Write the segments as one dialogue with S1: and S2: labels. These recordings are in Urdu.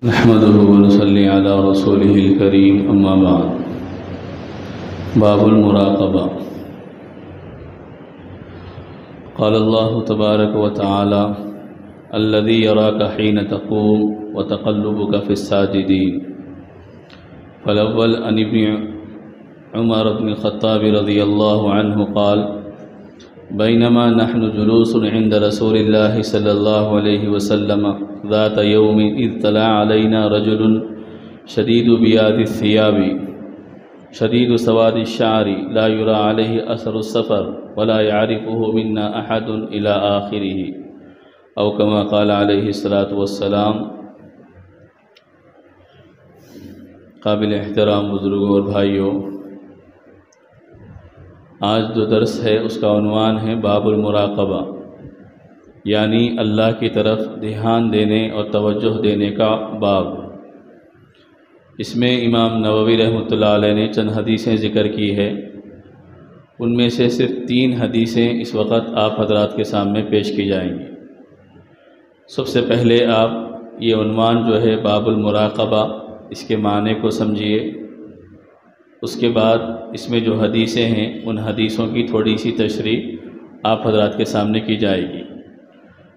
S1: نحمده ونصلي على رسوله الكريم اما بعد باب المراقبة قال الله تبارك وتعالى الذي يراك حين تقوم وتقلبك في الساجدين فالأول عن ابن عمر بن الخطاب رضي الله عنه قال بينما نحن جلوس عند رسول الله صلى الله عليه وسلم ذات يوم إذ طلع علينا رجل شديد بياض الثياب شديد سواد الشعر لا يرى عليه أثر السفر ولا يعرفه منا أحد إلى آخره أو كما قال عليه الصلاة والسلام۔ قابل احترام بزرگوں اور بھائیوں، آج جو درس ہے اس کا عنوان ہے باب المراقبہ، یعنی اللہ کی طرف دھیان دینے اور توجہ دینے کا باب۔ اس میں امام نووی رحمۃ اللہ علیہ نے چند حدیثیں ذکر کی ہے، ان میں سے صرف 3 حدیثیں اس وقت آپ حضرات کے سامنے پیش کی جائیں گی۔ سب سے پہلے آپ یہ عنوان جو ہے باب المراقبہ، اس کے معنی کو سمجھیے، اس کے بعد اس میں جو حدیثیں ہیں ان حدیثوں کی تھوڑی سی تشریح آپ حضرات کے سامنے کی جائے گی۔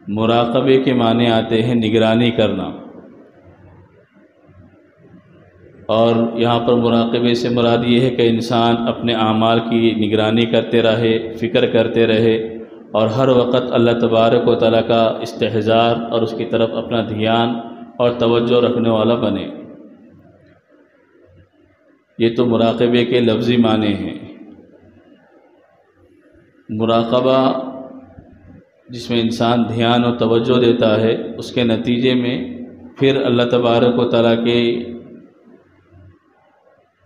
S1: مراقبے کے معنی آتے ہیں نگرانی کرنا، اور یہاں پر مراقبے سے مراد یہ ہے کہ انسان اپنے اعمال کی نگرانی کرتے رہے، فکر کرتے رہے، اور ہر وقت اللہ تبارک و تعالیٰ کا استحضار اور اس کی طرف اپنا دھیان اور توجہ رکھنے والا بنے۔ یہ تو مراقبے کے لفظی معنی ہیں۔ مراقبہ جس میں انسان دھیان اور توجہ دیتا ہے، اس کے نتیجے میں پھر اللہ تبارک و تعالیٰ کے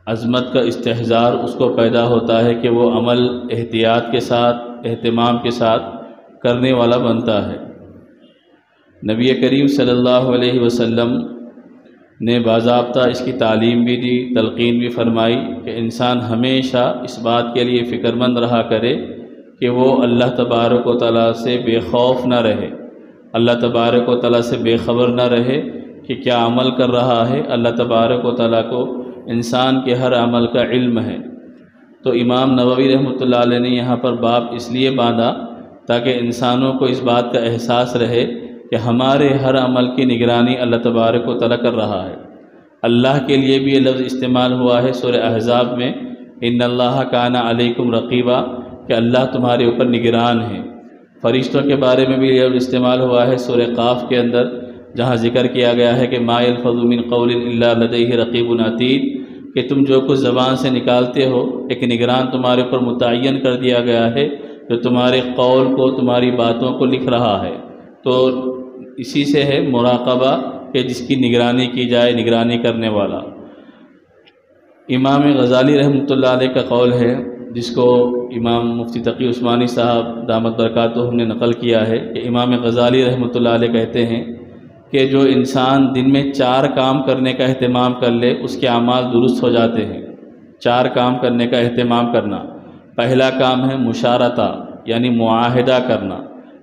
S1: عظمت کا استحضار اس کو پیدا ہوتا ہے کہ وہ عمل احتیاط کے ساتھ، اہتمام کے ساتھ کرنے والا بنتا ہے۔ نبی کریم صلی اللہ علیہ وسلم نے باضابطہ اس کی تعلیم بھی دی، تلقین بھی فرمائی کہ انسان ہمیشہ اس بات کے لیے فکر مند رہا کرے کہ وہ اللہ تبارک و تعالیٰ سے بے خوف نہ رہے، اللہ تبارک و تعالیٰ سے بے خبر نہ رہے کہ کیا عمل کر رہا ہے۔ اللہ تبارک و تعالیٰ کو انسان کے ہر عمل کا علم ہے۔ تو امام نووی رحمۃ اللہ علیہ نے یہاں پر باب اس لیے باندھا تاکہ انسانوں کو اس بات کا احساس رہے کہ ہمارے ہر عمل کی نگرانی اللہ تبارک و تعالیٰ کر رہا ہے۔ اللہ کے لیے بھی یہ لفظ استعمال ہوا ہے سورہ احزاب میں، ان اللہ کان علیکم رقیبا، کہ اللہ تمہارے اوپر نگران ہے۔ فرشتوں کے بارے میں بھی یہ لفظ استعمال ہوا ہے سورہ قاف کے اندر، جہاں ذکر کیا گیا ہے کہ ما یلفظ من قول الا لدیہ رقیب عتید، کہ تم جو کچھ زبان سے نکالتے ہو ایک نگران تمہارے اوپر متعین کر دیا گیا ہے جو تمہارے قول کو، تمہاری باتوں کو لکھ رہا ہے۔ تو اسی سے ہے مراقبہ کہ جس کی نگرانی کی جائے، نگرانی کرنے والا۔ امام غزالی رحمۃ اللہ علیہ کا قول ہے، جس کو امام مفتی تقی عثمانی صاحب دامت برکاتہم نے نقل کیا ہے، کہ امام غزالی رحمۃ اللہ علیہ کہتے ہیں کہ جو انسان دن میں 4 کام کرنے کا اہتمام کر لے اس کے اعمال درست ہو جاتے ہیں۔ 4 کام کرنے کا اہتمام کرنا۔ پہلا کام ہے مشارطہ، یعنی معاہدہ کرنا۔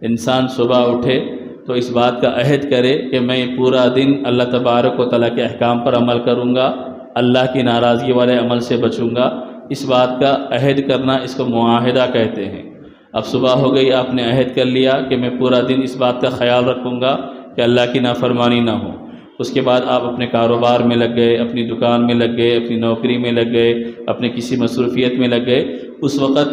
S1: انسان صبح اٹھے تو اس بات کا عہد کرے کہ میں پورا دن اللہ تبارک و تعالیٰ کے احکام پر عمل کروں گا، اللہ کی ناراضگی والے عمل سے بچوں گا۔ اس بات کا عہد کرنا، اس کو معاہدہ کہتے ہیں۔ اب صبح ہو گئی، آپ نے عہد کر لیا کہ میں پورا دن اس بات کا خیال رکھوں گا کہ اللہ کی نافرمانی نہ ہو۔ اس کے بعد آپ اپنے کاروبار میں لگ گئے، اپنی دکان میں لگ گئے، اپنی نوکری میں لگ گئے، اپنے کسی مصروفیت میں لگ گئے۔ اس وقت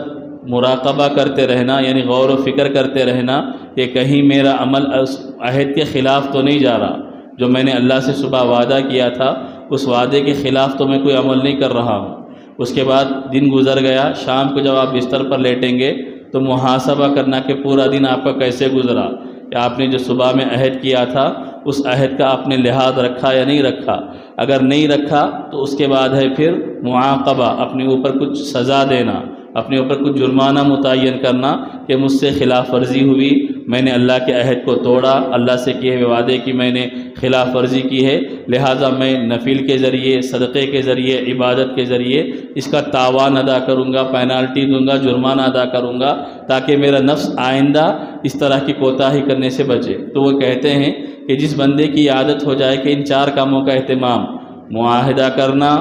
S1: مراقبہ کرتے رہنا، یعنی غور و فکر کرتے رہنا کہ کہیں میرا عمل اس عہد کے خلاف تو نہیں جا رہا، جو میں نے اللہ سے صبح وعدہ کیا تھا اس وعدے کے خلاف تو میں کوئی عمل نہیں کر رہا ہوں۔ اس کے بعد دن گزر گیا، شام کو جب آپ بستر پر لیٹیں گے تو محاسبہ کرنا کہ پورا دن آپ کا کیسے گزرا، کہ آپ نے جو صبح میں عہد کیا تھا اس عہد کا آپ نے لحاظ رکھا یا نہیں رکھا۔ اگر نہیں رکھا تو اس کے بعد ہے پھر معاقبہ، اپنے اوپر کچھ سزا دینا، اپنے اوپر کچھ جرمانہ متعین کرنا کہ مجھ سے خلاف ورزی ہوئی، میں نے اللہ کے عہد کو توڑا، اللہ سے کیے ہوئے وعدے کی میں نے خلاف ورزی کی ہے، لہٰذا میں نفل کے ذریعے، صدقے کے ذریعے، عبادت کے ذریعے اس کا تاوان ادا کروں گا، پینالٹی دوں گا، جرمانہ ادا کروں گا، تاکہ میرا نفس آئندہ اس طرح کی کوتاہی کرنے سے بچے۔ تو وہ کہتے ہیں کہ جس بندے کی عادت ہو جائے کہ ان 4 کاموں کا اہتمام، معاہدہ کرنا،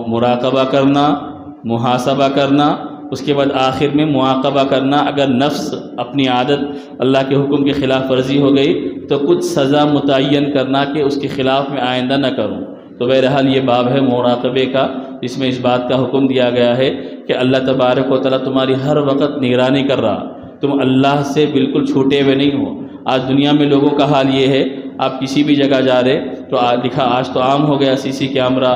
S1: مراقبہ کرنا، محاسبہ کرنا، اس کے بعد آخر میں مراقبہ کرنا، اگر نفس اپنی عادت اللہ کے حکم کے خلاف ورزی ہو گئی تو کچھ سزا متعین کرنا کہ اس کے خلاف میں آئندہ نہ کروں۔ تو بہرحال یہ باب ہے مراقبے کا، جس میں اس بات کا حکم دیا گیا ہے کہ اللہ تبارک و تعالیٰ تمہاری ہر وقت نگرانی کر رہا، تم اللہ سے بالکل چھوٹے ہوئے نہیں ہو۔ آج دنیا میں لوگوں کا حال یہ ہے، آپ کسی بھی جگہ جا رہے تو لکھا آج تو عام ہو گیا CC کیمرہ،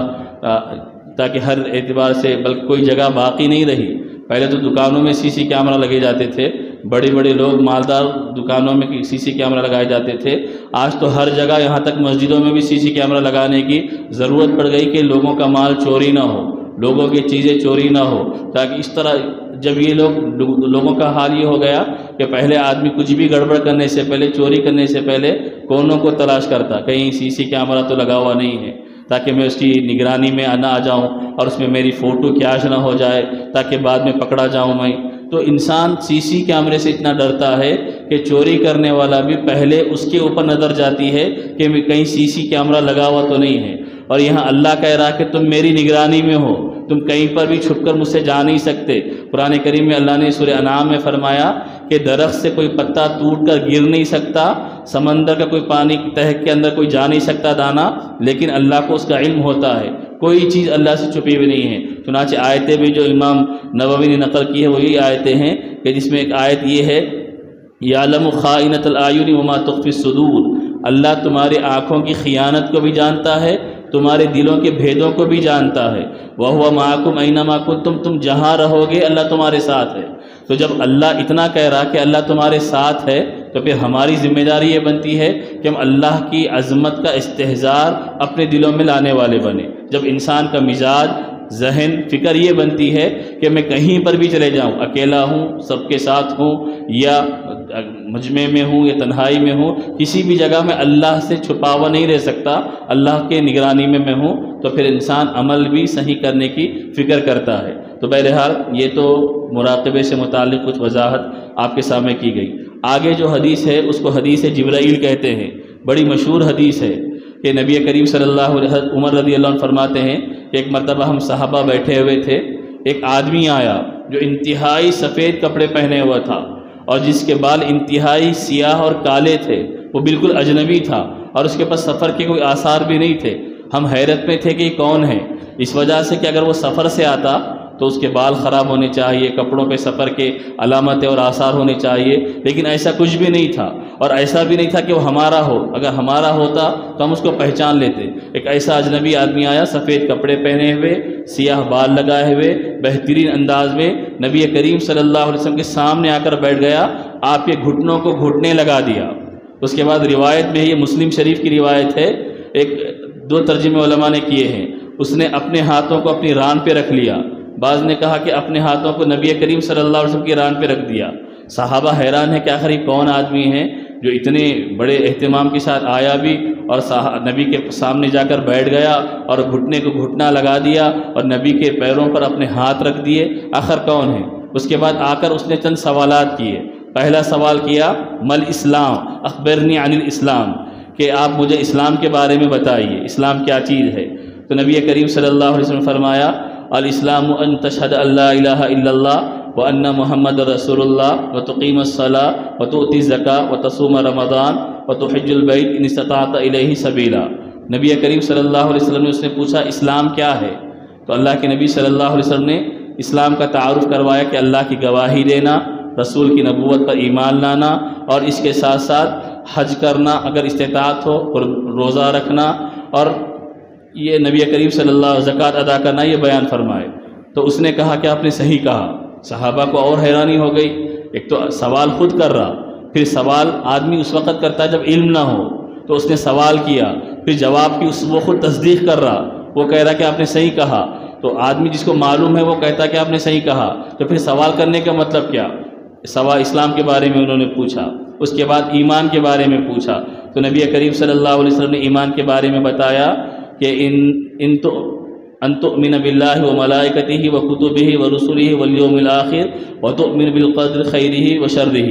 S1: تاکہ ہر اعتبار سے، بلکہ کوئی جگہ باقی نہیں رہی۔ پہلے تو دکانوں میں CC کیمرہ لگے جاتے تھے، بڑے بڑے لوگ مالدار دکانوں میں CC کیمرہ لگائے جاتے تھے، آج تو ہر جگہ یہاں تک مسجدوں میں بھی CC کیمرہ لگانے کی ضرورت پڑ گئی کہ لوگوں کا مال چوری نہ ہو، لوگوں کی چیزیں چوری نہ ہو، تاکہ اس طرح جب یہ لوگوں کا حال یہ ہو گیا کہ پہلے آدمی کچھ بھی گڑبڑ کرنے سے پہلے، چوری کرنے سے پہلے کونوں کو تلاش کرتا، کہیں CC کیمرہ تو لگا ہوا نہیں ہے تاکہ میں اس کی نگرانی میں نہ آ جاؤں اور اس میں میری فوٹو کیش نہ ہو جائے تاکہ بعد میں پکڑا جاؤں میں۔ تو انسان CC کیمرے سے اتنا ڈرتا ہے کہ چوری کرنے والا بھی پہلے اس کے اوپر نظر جاتی ہے کہ کہیں CC کیمرہ لگا ہوا تو نہیں ہے۔ اور یہاں اللہ کہہ رہا کہ تم میری نگرانی میں ہو، تم کہیں پر بھی چھپ کر مجھ سے جا نہیں سکتے۔ قرآن کریم میں اللہ نے سورہ انعام میں فرمایا کہ درخت سے کوئی پتا ٹوٹ کر گر نہیں سکتا، سمندر کا کوئی پانی تہ کے اندر کوئی جا نہیں سکتا دانہ، لیکن اللہ کو اس کا علم ہوتا ہے، کوئی چیز اللہ سے چھپی ہوئی نہیں ہے۔ چنانچہ آیتیں بھی جو امام نووی نے نقل کی ہے وہی آیتیں ہیں کہ جس میں ایک آیت یہ ہے یعلم خائنۃ الاعین وما تخفی الصدور، اللہ تمہاری آنکھوں کی خیانت کو بھی جانتا ہے، تمہارے دلوں کے بھیدوں کو بھی جانتا ہے، وَهُوَ مَعَكُمْ أَيْنَمَا كُنتُمْ، تم جہاں رہو گے اللہ تمہارے ساتھ ہے۔ تو جب اللہ اتنا کہہ رہا کہ اللہ تمہارے ساتھ ہے تو پھر ہماری ذمہ داری یہ بنتی ہے کہ ہم اللہ کی عظمت کا استحضار اپنے دلوں میں لانے والے بنیں۔ جب انسان کا مزاج، ذہن، فکر یہ بنتی ہے کہ میں کہیں پر بھی چلے جاؤں، اکیلا ہوں، سب کے ساتھ ہوں، یا مجمع میں ہوں یا تنہائی میں ہوں، کسی بھی جگہ میں اللہ سے چھپا ہوا نہیں رہ سکتا، اللہ کے نگرانی میں ہوں، تو پھر انسان عمل بھی صحیح کرنے کی فکر کرتا ہے۔ تو بہرحال یہ تو مراقبے سے متعلق کچھ وضاحت آپ کے سامنے کی گئی۔ آگے جو حدیث ہے اس کو حدیث جبرائیل کہتے ہیں، بڑی مشہور حدیث ہے کہ نبی کریم صلی اللہ علیہ وسلم، عمر رضی اللہ عنہ فرماتے ہیں کہ ایک مرتبہ ہم صحابہ بیٹھے ہوئے تھے، ایک آدمی آیا جو انتہائی سفید کپڑے پہنے ہوا تھا اور جس کے بال انتہائی سیاہ اور کالے تھے، وہ بالکل اجنبی تھا اور اس کے پاس سفر کے کوئی آثار بھی نہیں تھے۔ ہم حیرت میں تھے کہ یہ کون ہے، اس وجہ سے کہ اگر وہ سفر سے آتا تو اس کے بال خراب ہونے چاہیے، کپڑوں پہ سفر کے علامتیں اور آثار ہونے چاہیے، لیکن ایسا کچھ بھی نہیں تھا، اور ایسا بھی نہیں تھا کہ وہ ہمارا ہو، اگر ہمارا ہوتا تو ہم اس کو پہچان لیتے۔ ایک ایسا اجنبی آدمی آیا، سفید کپڑے پہنے ہوئے، سیاہ بال لگائے ہوئے، بہترین انداز میں نبی کریم صلی اللہ علیہ وسلم کے سامنے آ کر بیٹھ گیا، آپ کے گھٹنوں کو گھٹنے لگا دیا۔ اس کے بعد روایت میں، یہ مسلم شریف کی روایت ہے، ایک دو ترجمے علماء نے کیے ہیں، اس نے اپنے ہاتھوں کو اپنی ران پہ رکھ لیا، بعض نے کہا کہ اپنے ہاتھوں کو نبی کریم صلی اللہ علیہ وسلم کی ران پہ رکھ دیا۔ صحابہ حیران ہے کہ آخر یہ کون آدمی ہے جو اتنے بڑے اہتمام کے ساتھ آیا بھی اور نبی کے سامنے جا کر بیٹھ گیا اور گھٹنے کو گھٹنا لگا دیا اور نبی کے پیروں پر اپنے ہاتھ رکھ دیے، آخر کون ہے؟ اس کے بعد آ کر اس نے چند سوالات کیے۔ پہلا سوال کیا مل اسلام، اخبرنی عن الاسلام، کہ آپ مجھے اسلام کے بارے میں بتائیے، اسلام کیا چیز ہے؟ تو نبی کریم صلی اللہ علیہ وسلم فرمایا الاسلام ان تشہد ان لا الہ الا اللہ وان محمد رسول اللہ وتقیم الصلاۃ وتؤتی الزکاۃ وتصوم رمضان وتحج البیت ان استطعت الیہ سبیلا۔ نبی کریم صلی اللہ علیہ وسلم نے اس نے پوچھا اسلام کیا ہے؟ تو اللہ کے نبی صلی اللہ علیہ وسلم نے اسلام کا تعارف کروایا کہ اللہ کی گواہی دینا، رسول کی نبوت پر ایمان لانا، اور اس کے ساتھ ساتھ حج کرنا اگر استطاعت ہو، اور روزہ رکھنا، اور یہ نبی کریم صلی اللہ علیہ وسلم زکوٰۃ ادا کرنا، یہ بیان فرمائے۔ تو اس نے کہا کہ آپ نے صحیح کہا۔ صحابہ کو اور حیرانی ہو گئی، ایک تو سوال خود کر رہا، پھر سوال آدمی اس وقت کرتا ہے جب علم نہ ہو، تو اس نے سوال کیا، پھر جواب کی وہ خود تصدیق کر رہا، وہ کہہ رہا کہ آپ نے صحیح کہا۔ تو آدمی جس کو معلوم ہے وہ کہتا کہ آپ نے صحیح کہا، تو پھر سوال کرنے کا مطلب کیا؟ سوال اسلام کے بارے میں انہوں نے پوچھا۔ اس کے بعد ایمان کے بارے میں پوچھا تو نبی کریم صلی اللہ علیہ وسلم نے ایمان کے بارے میں بتایا کہ ان تؤمن باللہ وملائکتہ وکتبہ ورسلہ والیوم الآخر وتؤمن بالقدر خیرہ وشرہ۔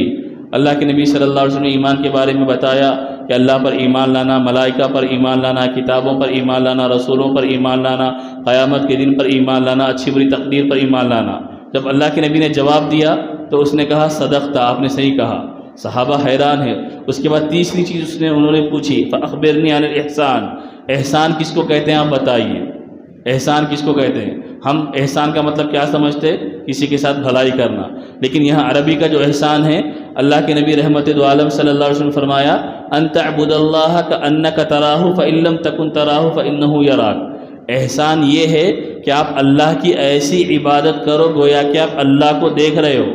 S1: اللہ کے نبی صلی اللہ علیہ وسلم نے ایمان کے بارے میں بتایا کہ اللہ پر ایمان لانا، ملائکہ پر ایمان لانا، کتابوں پر ایمان لانا، رسولوں پر ایمان لانا، قیامت کے دن پر ایمان لانا، اچھی بری تقدیر پر ایمان لانا۔ جب اللہ کے نبی نے جواب دیا تو اس نے کہا صدقت، آپ نے صحیح کہا۔ صحابہ حیران ہے۔ اس کے بعد تیسری چیز انہوں نے پوچھی فاخبرنی عن الاحسان، احسان کس کو کہتے ہیں آپ بتائیے، احسان کس کو کہتے ہیں؟ ہم احسان کا مطلب کیا سمجھتے؟ کسی کے ساتھ بھلائی کرنا، لیکن یہاں عربی کا جو احسان ہے، اللہ کے نبی رحمت دو عالم صلی اللہ علیہ وسلم فرمایا ان تعبد اللہ کأنک تراہ فإن لم تکن تراہ فإنہ یراک۔ احسان یہ ہے کہ آپ اللہ کی ایسی عبادت کرو گویا کہ آپ اللہ کو دیکھ رہے ہو۔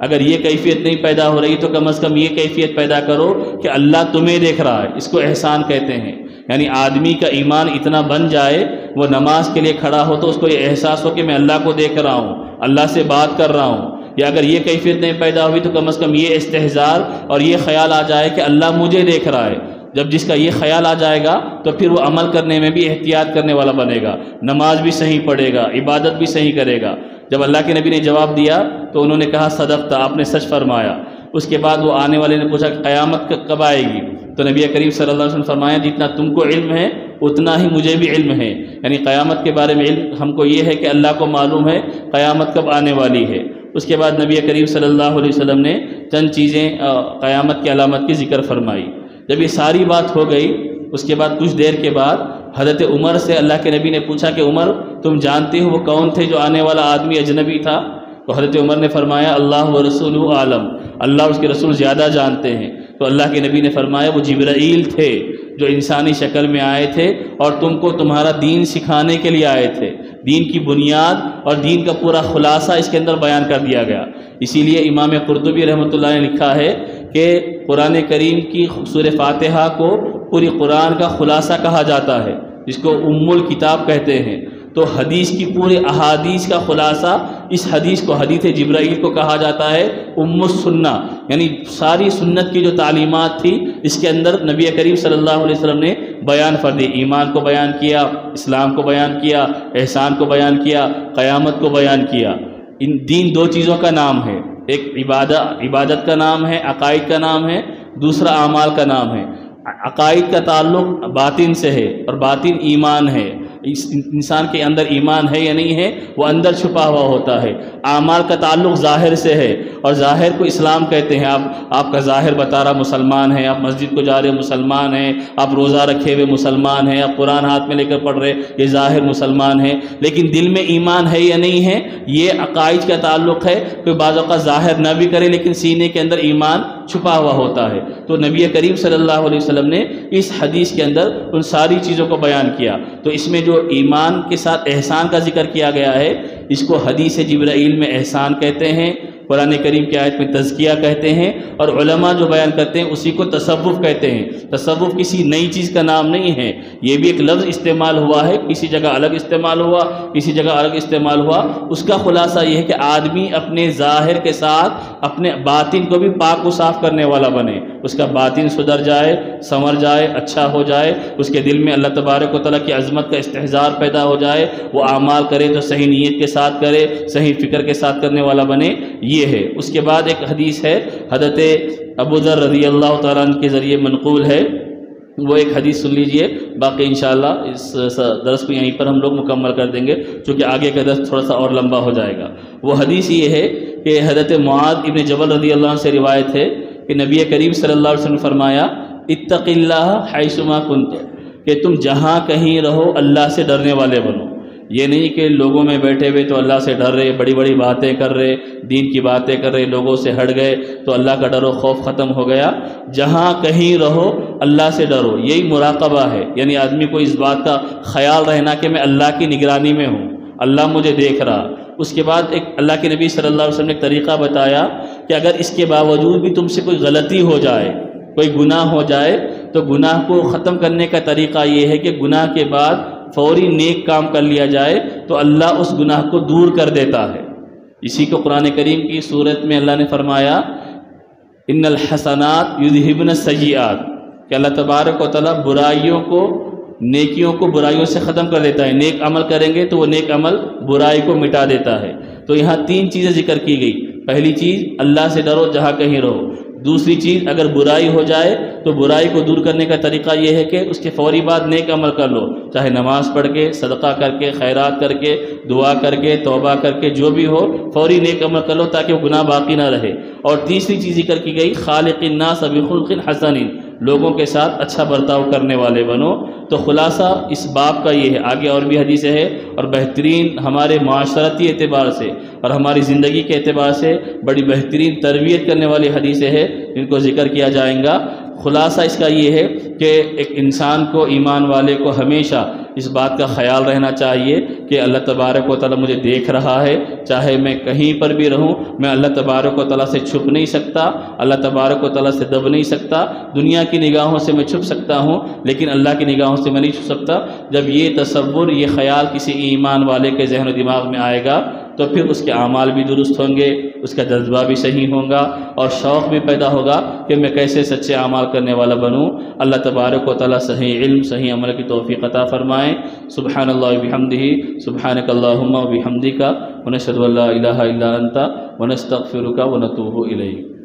S1: اگر یہ کیفیت نہیں پیدا ہو رہی تو کم از کم یہ کیفیت پیدا کرو کہ اللہ تمہیں دیکھ رہا ہے، اس کو احسان کہتے ہیں۔ یعنی آدمی کا ایمان اتنا بن جائے، وہ نماز کے لیے کھڑا ہو تو اس کو یہ احساس ہو کہ میں اللہ کو دیکھ رہا ہوں، اللہ سے بات کر رہا ہوں۔ یا اگر یہ کیفیت نہیں پیدا ہوئی تو کم از کم یہ استحضار اور یہ خیال آ جائے کہ اللہ مجھے دیکھ رہا ہے۔ جب جس کا یہ خیال آ جائے گا تو پھر وہ عمل کرنے میں بھی احتیاط کرنے والا بنے گا، نماز بھی صحیح پڑھے گا، عبادت بھی صحیح کرے گا۔ جب اللہ کے نبی نے جواب دیا تو انہوں نے کہا صدقت، آپ نے سچ فرمایا۔ اس کے بعد وہ آنے والے نے پوچھا کہ قیامت کب آئے گی؟ تو نبی کریم صلی اللہ علیہ وسلم فرمایا جتنا تم کو علم ہے اتنا ہی مجھے بھی علم ہے۔ یعنی قیامت کے بارے میں علم ہم کو یہ ہے کہ اللہ کو معلوم ہے قیامت کب آنے والی ہے۔ اس کے بعد نبی کریم صلی اللہ علیہ وسلم نے چند چیزیں قیامت کی علامت کی ذکر فرمائی۔ جب یہ ساری بات ہو گئی اس کے بعد کچھ دیر کے بعد حضرت عمر سے اللہ کے نبی نے پوچھا کہ عمر تم جانتے ہو وہ کون تھے جو آنے والا آدمی اجنبی تھا؟ تو حضرت عمر نے فرمایا اللہ و رسولہ عالم، اللہ اس کے رسول زیادہ جانتے ہیں۔ تو اللہ کے نبی نے فرمایا وہ جبرائیل تھے جو انسانی شکل میں آئے تھے اور تم کو تمہارا دین سکھانے کے لیے آئے تھے۔ دین کی بنیاد اور دین کا پورا خلاصہ اس کے اندر بیان کر دیا گیا۔ اسی لیے امام قرطبی رحمۃ اللہ نے لکھا ہے کہ قرآن کریم کی سورہ فاتحہ کو پوری قرآن کا خلاصہ کہا جاتا ہے، جس کو ام الکتاب کہتے ہیں۔ تو حدیث کی پورے احادیث کا خلاصہ اس حدیث کو، حدیث جبرائیل کو کہا جاتا ہے ام السنہ، یعنی ساری سنت کی جو تعلیمات تھی اس کے اندر نبی کریم صلی اللہ علیہ وسلم نے بیان فرمائی۔ ایمان کو بیان کیا، اسلام کو بیان کیا، احسان کو بیان کیا، قیامت کو بیان کیا۔ ان دین دو چیزوں کا نام ہے، ایک عبادت کا نام ہے، عقائد کا نام ہے، دوسرا اعمال کا نام ہے۔ عقائد کا تعلق باطن سے ہے اور باطن ایمان ہے۔ انسان کے اندر ایمان ہے یا نہیں ہے وہ اندر چھپا ہوا ہوتا ہے۔ اعمال کا تعلق ظاہر سے ہے اور ظاہر کو اسلام کہتے ہیں۔ آپ کا ظاہر بتا رہا مسلمان ہے، آپ مسجد کو جا رہے مسلمان ہیں، آپ روزہ رکھے ہوئے مسلمان ہیں، آپ قرآن ہاتھ میں لے کر پڑھ رہے، یہ ظاہر مسلمان ہیں۔ لیکن دل میں ایمان ہے یا نہیں ہے یہ عقائد کا تعلق ہے۔ کوئی بعض اوقات ظاہر نہ بھی کرے لیکن سینے کے اندر ایمان چھپا ہوا ہوتا ہے۔ تو نبی کریم صلی اللہ علیہ وسلم نے اس حدیث کے اندر ان ساری چیزوں کو بیان کیا۔ تو اس میں جو ایمان کے ساتھ احسان کا ذکر کیا گیا ہے اس کو حدیث جبرائیل میں احسان کہتے ہیں، قرآن کریم کی آیت میں تزکیہ کہتے ہیں، اور علماء جو بیان کرتے ہیں اسی کو تصوف کہتے ہیں۔ تصوف کسی نئی چیز کا نام نہیں ہے، یہ بھی ایک لفظ استعمال ہوا ہے، کسی جگہ الگ استعمال ہوا، کسی جگہ الگ استعمال ہوا۔ اس کا خلاصہ یہ ہے کہ آدمی اپنے ظاہر کے ساتھ اپنے باطن کو بھی پاک و صاف کرنے والا بنے، اس کا باطن سدھر جائے، سنور جائے، اچھا ہو جائے، اس کے دل میں اللہ تبارک و تعالیٰ کی عظمت کا استحضار پیدا ہو جائے، وہ اعمال کرے تو صحیح نیت کے ساتھ کرے، صحیح فکر کے ساتھ کرنے والا بنے، یہ ہے۔ اس کے بعد ایک حدیث ہے حضرت ابو ذر رضی اللہ تعالیٰ عنہ کے ذریعے منقول ہے، وہ ایک حدیث سن لیجئے، باقی انشاءاللہ اس درس کو یہیں پر ہم لوگ مکمل کر دیں گے چونکہ آگے کا درس تھوڑا سا اور لمبا ہو جائے گا۔ وہ حدیث یہ ہے کہ حضرت معاذ ابن جبل رضی اللہ عنہ سے روایت ہے کہ نبی کریم صلی اللہ علیہ وسلم نے فرمایا اتق اللہ حیثما کنت، کہ تم جہاں کہیں رہو اللہ سے ڈرنے والے بنو۔ یہ نہیں کہ لوگوں میں بیٹھے ہوئے تو اللہ سے ڈر رہے، بڑی بڑی باتیں کر رہے، دین کی باتیں کر رہے، لوگوں سے ہٹ گئے تو اللہ کا ڈر و خوف ختم ہو گیا۔ جہاں کہیں رہو اللہ سے ڈرو، یہی مراقبہ ہے، یعنی آدمی کو اس بات کا خیال رہنا کہ میں اللہ کی نگرانی میں ہوں، اللہ مجھے دیکھ رہا۔ اس کے بعد ایک اللہ کے نبی صلی اللہ علیہ وسلم نے ایک طریقہ بتایا کہ اگر اس کے باوجود بھی تم سے کوئی غلطی ہو جائے، کوئی گناہ ہو جائے، تو گناہ کو ختم کرنے کا طریقہ یہ ہے کہ گناہ کے بعد فوری نیک کام کر لیا جائے تو اللہ اس گناہ کو دور کر دیتا ہے۔ اسی کو قرآن کریم کی صورت میں اللہ نے فرمایا ان الحسنات یذہبن السیئات، کہ اللہ تبارک و تعالیٰ برائیوں کو، نیکیوں کو برائیوں سے ختم کر دیتا ہے. نیک عمل کریں گے تو وہ نیک عمل برائی کو مٹا دیتا ہے. تو یہاں 3 چیزیں ذکر کی گئی. پہلی چیز اللہ سے ڈرو جہاں کہیں رہو. دوسری چیز اگر برائی ہو جائے تو برائی کو دور کرنے کا طریقہ یہ ہے کہ اس کے فوری بعد نیک عمل کر لو، چاہے نماز پڑھ کے، صدقہ کر کے، خیرات کر کے، دعا کر کے، توبہ کر کے، جو بھی ہو فوری نیک عمل کر لو تاکہ وہ گناہ باقی نہ رہے. اور تیسری چیز ذکر کی گئی خالق الناس بخلق حسن، لوگوں کے ساتھ اچھا برتاؤ کرنے والے بنو. تو خلاصہ اس باب کا یہ ہے. آگے اور بھی حدیثیں ہے، اور بہترین ہمارے معاشرتی اعتبار سے اور ہماری زندگی کے اعتبار سے بڑی بہترین تربیت کرنے والی حدیثیں ہیں جن کو ذکر کیا جائیں گا. خلاصہ اس کا یہ ہے کہ ایک انسان کو، ایمان والے کو ہمیشہ اس بات کا خیال رہنا چاہیے کہ اللہ تبارک و تعالیٰ مجھے دیکھ رہا ہے، چاہے میں کہیں پر بھی رہوں، میں اللہ تبارک و تعالیٰ سے چھپ نہیں سکتا، اللہ تبارک و تعالیٰ سے دب نہیں سکتا. دنیا کی نگاہوں سے میں چھپ سکتا ہوں لیکن اللہ کی نگاہوں سے میں نہیں چھپ سکتا. جب یہ تصور، یہ خیال کسی ایمان والے کے ذہن و دماغ میں آئے گا تو پھر اس کے اعمال بھی درست ہوں گے، اس کا جذبہ بھی صحیح ہوگا اور شوق بھی پیدا ہوگا کہ میں کیسے سچے اعمال کرنے والا بنوں. اللہ تبارک و تعالیٰ صحیح علم، صحیح عمل کی توفیق عطا فرمائیں. سبحان اللہ وبحمدہ، سبحانک اللہم وبحمدک، ونشہد ان لا الہ الا انت ونستغفرک ونتوب الیک.